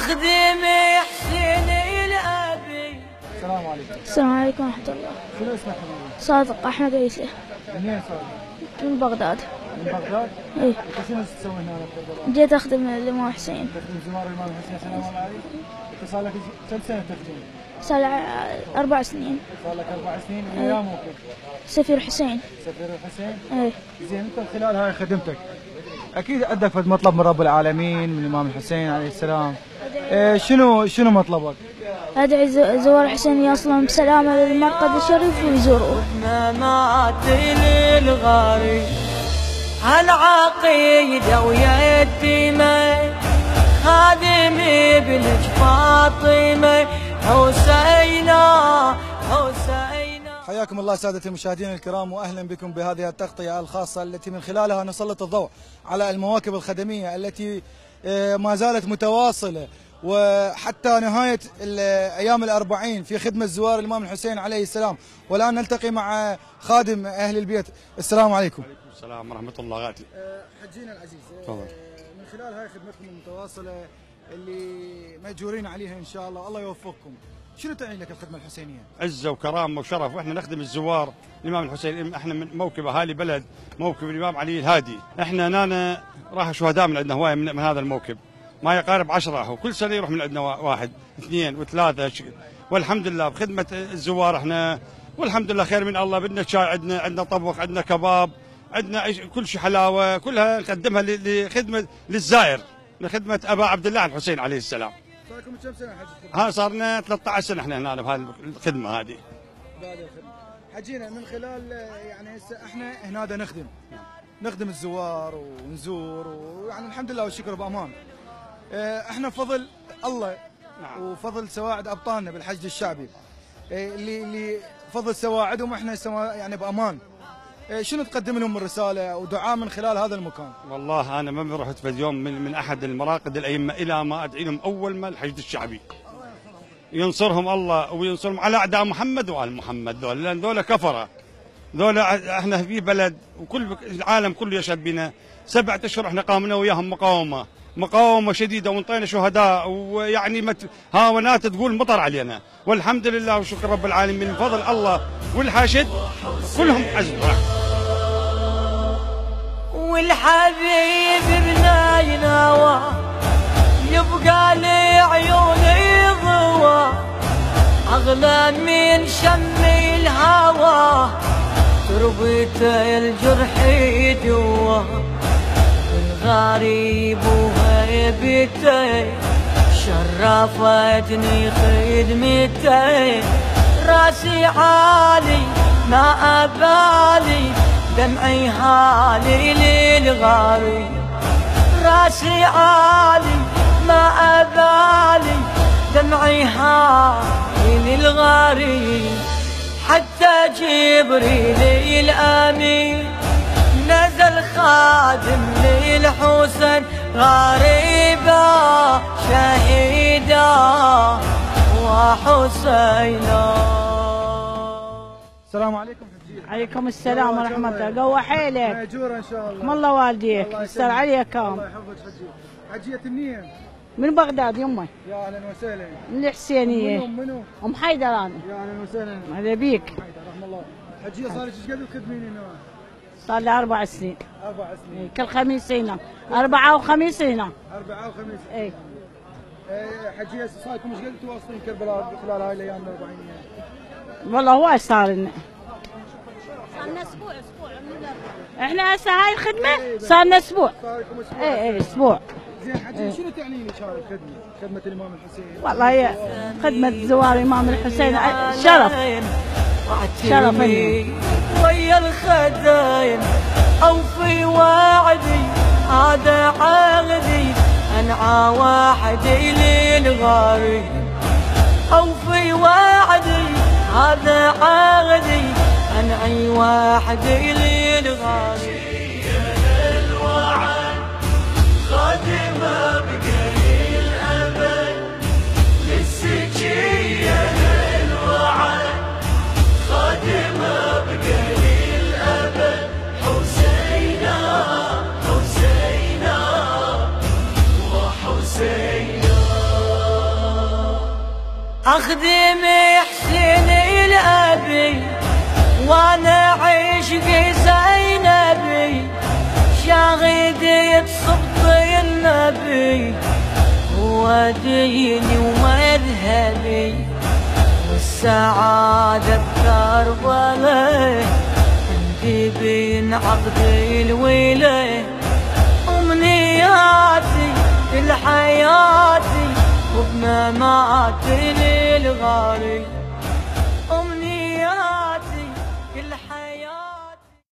أخدم حسين الأبي. السلام عليكم. السلام عليكم ورحمة الله. شنو اسمك حبيبي؟ صادق أحمد عيسى. منين صادق؟ من بغداد. من بغداد؟ إيه. انت شنو تسوي هنا ببغداد؟ جيت أخدم الإمام حسين. تخدم زوار الامام الحسين سلام الله عليه؟ انت صار لك كم سنه تخدم؟ صار لي 4 سنين. صار لك 4 سنين من ايام وكيف؟ سفير حسين. سفير الحسين؟ إيه. زين انت خلال هاي خدمتك اكيد عندك فد مطلب من رب العالمين من الامام الحسين عليه السلام. شنو مطلبك؟ أدعي زوار حسين يصلون بسلامة للمرقد الشريف ويزوروه. مات للغاري هالعقيدة ويتيمة خادمي بنت فاطمة حسينا. حياكم الله سادة المشاهدين الكرام واهلا بكم بهذه التغطية الخاصة التي من خلالها نسلط الضوء على المواكب الخدمية التي ما زالت متواصلة وحتى نهاية أيام الأربعين في خدمة زوار الإمام الحسين عليه السلام. والآن نلتقي مع خادم أهل البيت. السلام عليكم. وعليكم السلام ورحمة الله غاتي. حجينا العزيز، تفضل. من خلال هاي خدمتكم المتواصلة اللي مأجورين عليها إن شاء الله، الله يوفقكم. شنو تعني لك الخدمة الحسينية؟ عزة وكرامة وشرف، واحنا نخدم الزوار الإمام الحسين. احنا من موكب أهالي بلد موكب الإمام علي الهادي. احنا هنا راح شهداء من عندنا هواية من هذا الموكب، ما يقارب 10، وكل سنة يروح من عندنا 1 2 و3 والحمد لله بخدمة الزوار احنا، والحمد لله خير من الله. بدنا شاي عندنا طبخ، عندنا كباب، عندنا كل شيء حلاوة، كلها نقدمها لخدمة للزائر، لخدمة أبا عبد الله الحسين عليه السلام. صار لكم كم سنة حج؟ ها صارنا 13 سنة احنا هنا بهذه الخدمة هذه. بهذه الخدمة. حجينا من خلال يعني احنا هنا نخدم الزوار ونزور ويعني الحمد لله والشكر بأمان. احنا بفضل الله وفضل سواعد ابطالنا بالحشد الشعبي اللي فضل سواعدهم احنا يعني بامان. شنو تقدم لهم من رساله ودعاء من خلال هذا المكان؟ والله انا ما رحت في اليوم من احد المراقد الائمه الى ما ادعي لهم اول ما الحشد الشعبي ينصرهم الله وينصرهم على اعداء محمد وال محمد، لان ذولا كفره، ذولا احنا في بلد وكل العالم كله يشهد بنا. 7 أشهر احنا قامنا وياهم مقاومة شديدة وانطينا شهداء، ويعني هاونات تقول مطر علينا، والحمد لله وشكر رب العالمين من فضل الله والحاشد كلهم عزوا. والحبيب بناي نوى يبقى لي عيوني ضوى أغلى من شم الهوى تربة الجرح جوا الغريب وهيبتي شرفتني خدمتي راسي عالي ما أبالي دمعي هالي للغريب راسي عالي ما أبالي دمعي هالي للغريب حتى جبريل الأمين نزل خادم للحسين غريبا شهيدا وحسينا. السلام عليكم حجية. عليكم السلام ورحمة الله. قوة حيلك. مأجورة إن شاء الله. الله والديك يستر عليك. الله يحفظك حجية منين؟ من بغداد يمي. يا أهلا وسهلا. من الحسينية. منو؟ أم حيدر أنا. يا أهلا وسهلا. هذا بيك. حيدر رحمه الله. حجية صار لك ايش قد تخدمين هنا؟ صار لي 4 سنين. 4 سنين. كل خميس هنا. 4 وخميس هنا. 4 وخميس. اي. حجية صار لكم ايش قد تواصلين كربلاء خلال هاي الأيام الأربعينية؟ والله هواي صار لنا. صار لنا أسبوع. احنا هسه هاي الخدمة صار لنا أسبوع. صار لكم أسبوع. اي أسبوع. زين حجية شنو تعني لك هاي الخدمة؟ خدمة الإمام الحسين. والله هي خدمة زوار الإمام الحسين شرف. شرف ويا الخدين أو في وعدي هذا عهدي أنعى وحدي للغريب أو في وعدي هذا عهدي أنعي وحدي للغريب الوعد خادمة بقليل الأمل للسجية الوعد خادمة بقليل الأمل حسينا حسينا وحسينا أخدم حسين الأبي وانا عشقي زينبي شاغدي صبط النبي هو ديني ومذهبي والسعادة بكربلاء عندي بين عقدي الويلة أمنياتي كل حياتي وبمماتي للغالي أمنياتي كل حياتي